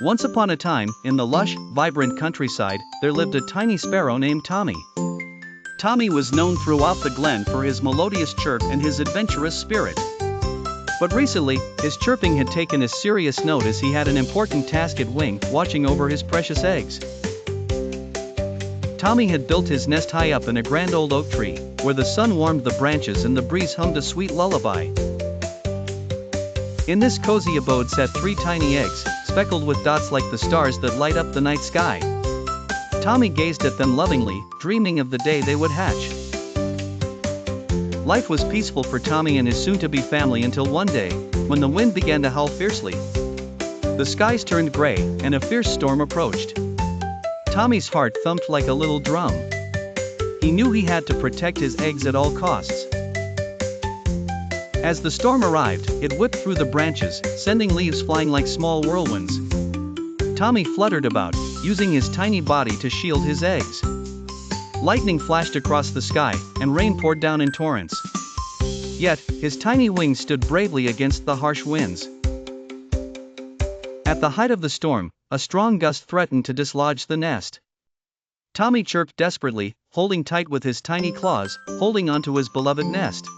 Once upon a time, in the lush, vibrant countryside, there lived a tiny sparrow named Tommy. Tommy was known throughout the glen for his melodious chirp and his adventurous spirit. But recently, his chirping had taken a serious note as he had an important task at wing, watching over his precious eggs. Tommy had built his nest high up in a grand old oak tree, where the sun warmed the branches and the breeze hummed a sweet lullaby. In this cozy abode sat 3 tiny eggs, speckled with dots like the stars that light up the night sky. Tommy gazed at them lovingly, dreaming of the day they would hatch. Life was peaceful for Tommy and his soon-to-be family until one day, when the wind began to howl fiercely. The skies turned gray, and a fierce storm approached. Tommy's heart thumped like a little drum. He knew he had to protect his eggs at all costs. As the storm arrived, it whipped through the branches, sending leaves flying like small whirlwinds. Tommy fluttered about, using his tiny body to shield his eggs. Lightning flashed across the sky, and rain poured down in torrents. Yet, his tiny wings stood bravely against the harsh winds. At the height of the storm, a strong gust threatened to dislodge the nest. Tommy chirped desperately, holding tight with his tiny claws, holding onto his beloved nest.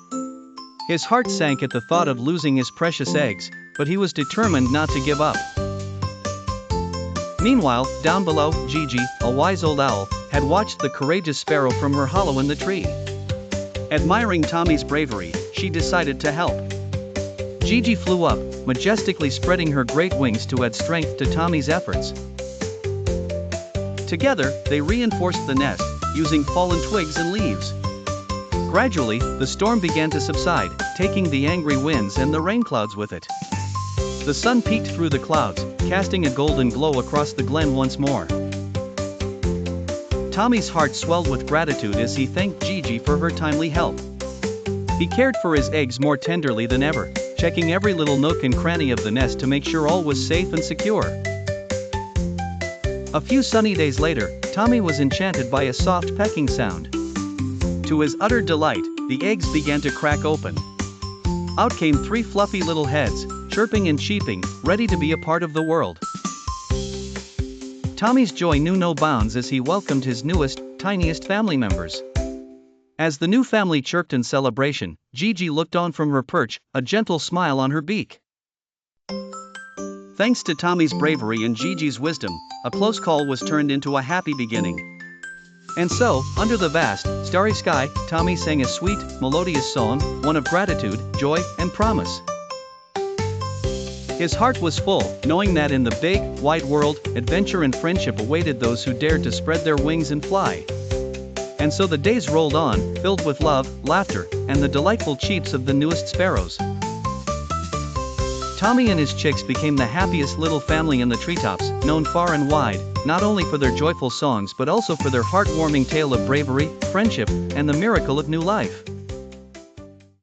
His heart sank at the thought of losing his precious eggs, but he was determined not to give up. Meanwhile, down below, Gigi, a wise old owl, had watched the courageous sparrow from her hollow in the tree. Admiring Tommy's bravery, she decided to help. Gigi flew up, majestically spreading her great wings to add strength to Tommy's efforts. Together, they reinforced the nest, using fallen twigs and leaves. Gradually, the storm began to subside, taking the angry winds and the rain clouds with it. The sun peeked through the clouds, casting a golden glow across the glen once more. Tommy's heart swelled with gratitude as he thanked Gigi for her timely help. He cared for his eggs more tenderly than ever, checking every little nook and cranny of the nest to make sure all was safe and secure. A few sunny days later, Tommy was enchanted by a soft pecking sound. To his utter delight, the eggs began to crack open. Out came 3 fluffy little heads, chirping and cheeping, ready to be a part of the world. Tommy's joy knew no bounds as he welcomed his newest, tiniest family members. As the new family chirped in celebration, Gigi looked on from her perch, a gentle smile on her beak. Thanks to Tommy's bravery and Gigi's wisdom, a close call was turned into a happy beginning. And so, under the vast, starry sky, Tommy sang a sweet, melodious song, one of gratitude, joy, and promise. His heart was full, knowing that in the big, wide world, adventure and friendship awaited those who dared to spread their wings and fly. And so the days rolled on, filled with love, laughter, and the delightful cheeps of the newest sparrows. Tommy and his chicks became the happiest little family in the treetops, known far and wide, not only for their joyful songs but also for their heartwarming tale of bravery, friendship, and the miracle of new life.